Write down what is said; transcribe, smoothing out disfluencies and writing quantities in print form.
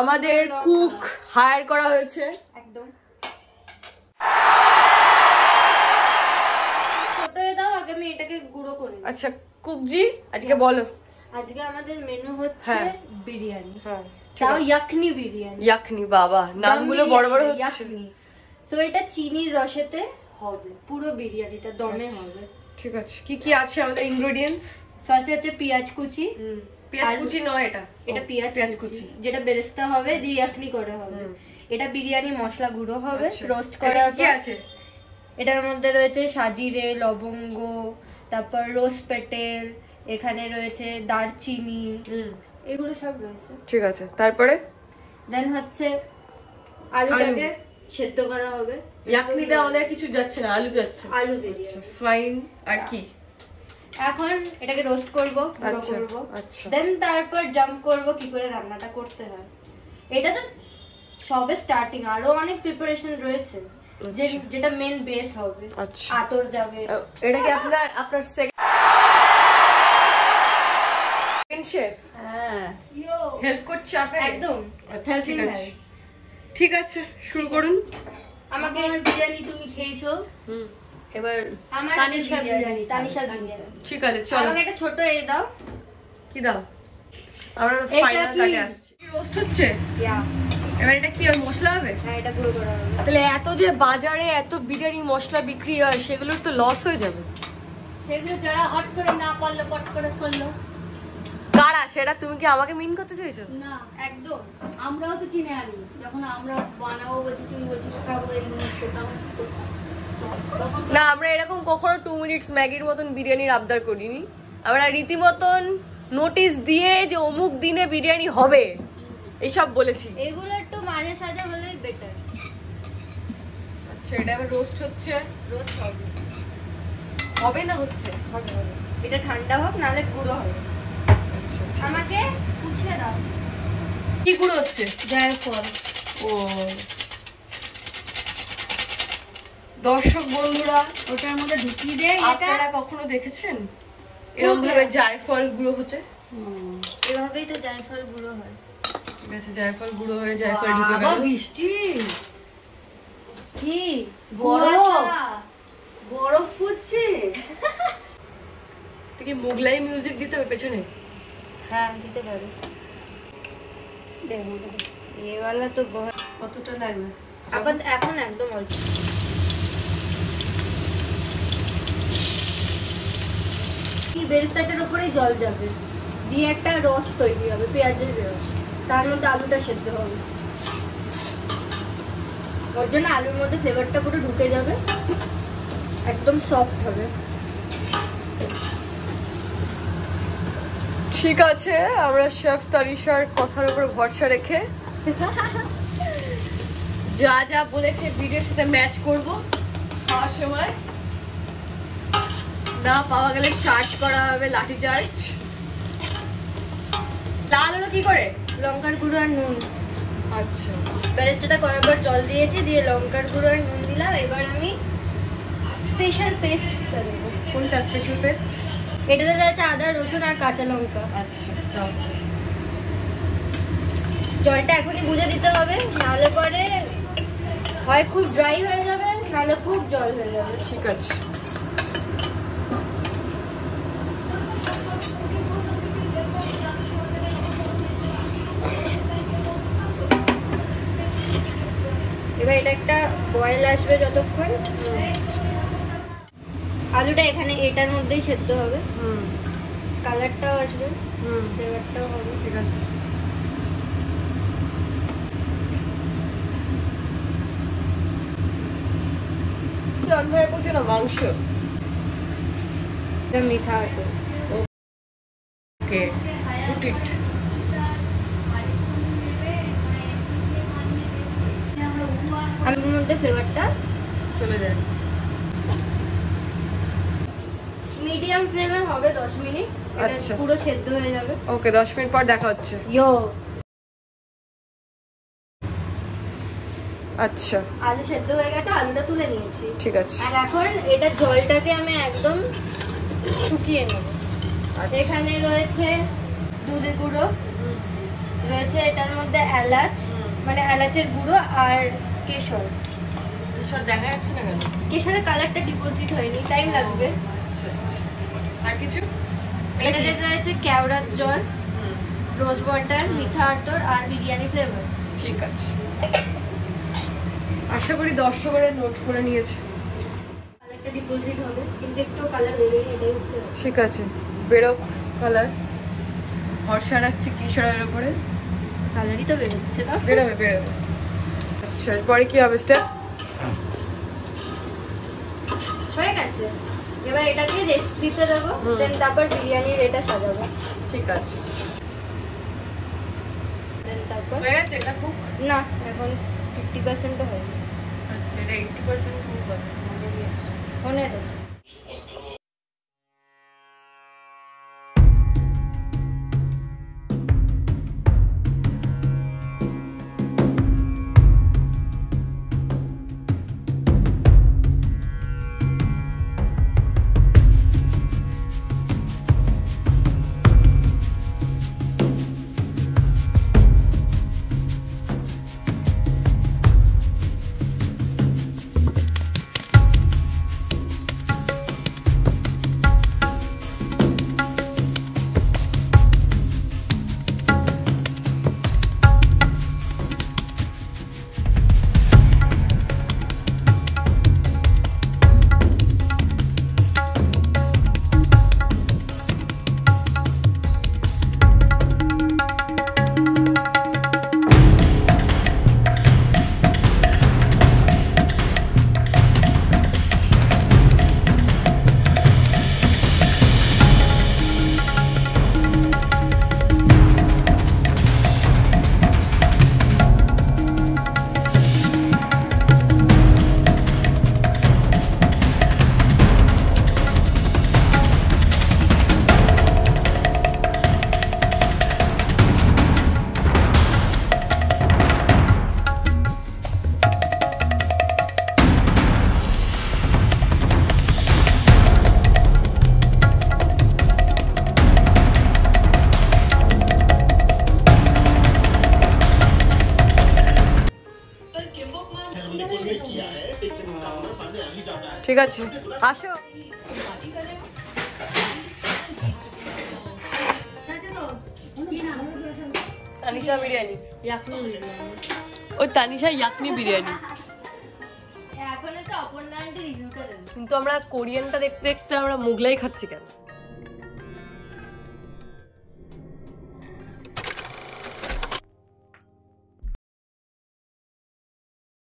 আমাদের cook higher করা হয়েছে একদম। ছোট হয়ে দাও, আগে আমি এটাকে গুঁড়ো করে। আচ্ছা কুকজি আজকে বলো। আজকে আমাদের মেনু হচ্ছে বিরিয়ানি। হ্যাঁ, তাও ইয়াখনি বিরিয়ানি। ইয়াখনি, বাবা নামগুলো বড় বড় হচ্ছে। ইয়াখনি, তো এটা চিনির রসেতে হবে, পুরো বিরিয়ানিটা দমে হবে। ঠিক আছে, কি কি আছে আমাদের ইনগ্রেডিয়েন্টস? ফার্স্টে হচ্ছে পেঁয়াজ কুচি। পেঁয়াজ কুচি নয়, এটা পেঁয়াজ কুচি, যেটা বেরেস্তা হবে, দিয়ে ইয়াখনি করে হবে। এটা বিরিয়ানি মশলা গুঁড়ো হবে, রোস্ট করা। কি আছে এটার মধ্যে? রয়েছে সাজিরে, লবঙ্গ, তারপর রোজ পেটেল, এখানে রয়েছে দারচিনি, এগুলো সব রয়েছে। ঠিক আছে, তারপরে দেন হচ্ছে আলুটাকে সেদ্ধ করা হবে। ইয়াকনি দা আমাদের কিছু যাচ্ছে না, আলু যাচ্ছে। আলু বিরিয়ানি ফাইন। আর কি? এখন এটাকে রোস্ট করব, গুঁড়ো করব। আচ্ছা, দেন তারপর জাম্প করব কি করে রান্নাটা করতে হয়। এটা তো সবে স্টার্টিং, আরো অনেক প্রিপারেশন রয়েছে, যেটা মেন বেস হবে। আচ্ছা, আতর যাবে। এটা কি আপনার সেকেন্ড শেফ? হ্যাঁ, হেল্প করছে আপনাকে একদম হেল্পিং হ্যান্ড। ঠিক আছে, শুরু করুন। আমাকে বিরিয়ানি তুমি খেয়েছো, এবার আমার তানিশা বিরিয়ানি। ঠিক আছে, চলো। আমাকে একটা ছোট এই দাও। কি দাও? আমরা ফাইনাল কাটে আসছি। রোস্ট হচ্ছে। এবার এটা কি মশলা হবে? হ্যাঁ, এটা গুঁড়ো করা হবে। তাহলে এত যে বাজারে এত বিরিয়ানি মশলা বিক্রি হয়, সেগুলোর তো লস হয়ে যাবে। সেগুলো যারা হট করে না পারলো, পট করে করলো, কারা সেটা? তুমি কি আমাকে মিন করতে চাইছো? না, একদম। আমরাও তো কিনে আনি, যখন আমরা বানাবো বলছি, তুই বলছিস খাবো এই মুহূর্তে, না, আমরা এরকম কখনো 2 মিনিটস ম্যাগির মতন বিরিয়ানির আবদার করিনি। আমরা রীতিমতন নোটিশ দিয়ে যে অমুক দিনে বিরিয়ানি হবে এইসব বলেছি। এগুলো একটু মাঝে সাঝে হলেই বেটার। আচ্ছা, এটা এবার রোস্ট হচ্ছে। রোস্ট হবে, হবে না হচ্ছে? হবে। এটা ঠান্ডা হোক, নাহলে গুঁড়ো হবে। আমাকে পুছিয়ে দাও কি গুঁড়ো হচ্ছে? জায়ফল। ও দর্শক বন্ধুরা, ওটার মধ্যে ঢুকিয়ে দে। আপনারা কখনো দেখেছেন এরকম ভাবে জায়ফল গুঁড়ো হতে? এভাবেই তো জায়ফল গুঁড়ো হয়। ঠিক আছে, জায়ফল গুঁড়ো হয়ে জায়ফল ঢুকে গেল। বৃষ্টি কি বরফ ফুটছে। তুই কি মোগলাই মিউজিক দিতে হবে পেছনে? হ্যাঁ, দিতে পারি। ये वाला तो बहुत। কতটা লাগবে? আবার এখন একদম অল্প। কি বেরেস্তাটার উপরেই জল যাবে, দিয়ে একটা রস তৈরি হবে, পেঁয়াজের রস। তার মধ্যে আলুটা সেদ্ধ হবে, ওর জন্য আলুর মধ্যে ফ্লেভারটা পুরো ঢুকে যাবে, একদম সফট হবে। ঠিক আছে, আমরা শেফ তানিশার কথার উপর ভরসা রেখে যা যা বলেছে ভিডিওর সাথে ম্যাচ করব। খাওয়ার সময় না পাওয়া গেলে চার্জ করা হবে, লাঠি চার্জ। লাল হলো কি করে? লঙ্কার গুঁড়ো আর নুন। আচ্ছা, বেরেস্তাটা করার পর জল দিয়েছি, দিয়ে লঙ্কার গুঁড়ো আর নুন দিলাম। এবার আমি স্পেশাল পেস্টটা দেবো। কোনটা স্পেশাল পেস্ট? এটাতে রয়েছে আদা, রসুন আর কাঁচা লঙ্কা। আচ্ছা, দাও। জলটা এখনই বুঝে দিতে হবে, নাহলে পরে হয় খুব ড্রাই হয়ে যাবে, নাহলে খুব জল হয়ে যাবে। ঠিক আছে, এবার এটা একটা বয়েল আসবে যতক্ষণ। আলুটা এখানে এটার মধ্যেই সেদ্ধ হবে, কালারটাও আসবে, ফ্লেভারটাও হবে। ঠিক আছে, রান্নায় পড়ছে না মাংস। এটা মিঠা আছে। ওকে, পুট ইট। আলুর মধ্যে ফ্লেভারটা চলে যায়। মিডিয়াম ফ্লেমে হবে 10 মিনিট, এটা আচ্ছা, পুরো সেদ্ধ হয়ে যাবে। ওকে, 10 মিনিট পর দেখা হচ্ছে। ইয়ো, আচ্ছা, আলু সেদ্ধ হয়ে গেছে, আলুটা তুলে নিয়েছি। ঠিক আছে। আর এখন এটা জলটাকে আমি একদম শুকিয়ে নেব। এখানে রয়েছে দুধ গুঁড়ো, রয়েছে এটার মধ্যে এলাচ, মানে এলাচের গুঁড়ো আর কেশর। কেশর দেখা যাচ্ছে না কেন? কেশরের কালারটা ডিপোজিট হয়নি, টাইম লাগবে। আর কিছু? এটাতে রয়েছে কেওড়ার জল, রোজ ওয়াটার, মিঠা আতর আর বিরিয়ানি ফ্লেভার। ঠিক আছে, আশা করি দর্শকরা নোট করে নিয়েছে। কালারটা ডিপোজিট হবে, কিন্তু একটু কালার বেরোয়নি, এটাই হচ্ছে। ঠিক আছে, বেরোক কালার। ভরসা রাখছি কিশোরের উপরে, কালারই তো বেরোচ্ছে না। বেরোবে বেরোবে। আচ্ছা, এরপরে কি হবে স্টেপ? হয়ে গেছে, এবার এটাকে রেস্ট দিতে দেবো, দেন তারপর বিরিয়ানির এটা সাজাবো। ঠিক আছে, দেন তারপর হয়ে গেছে এটা কুক? না, এখন 50% তো হয়নি। আচ্ছা, এটা 80% কুক হবে। হনে দেবো। ঠিক আছে, আসো। তানিশা বিরিয়ানি, ইয়াকনি বিরিয়ানি। ওই তানিশা ইয়াকনি বিরিয়ানি। এখন একটা অপর্ণা আন্টি রিভিউটা দেন। কিন্তু আমরা কোরিয়ানটা দেখতে দেখতে আমরা মোগলাই খাচ্ছি কেন?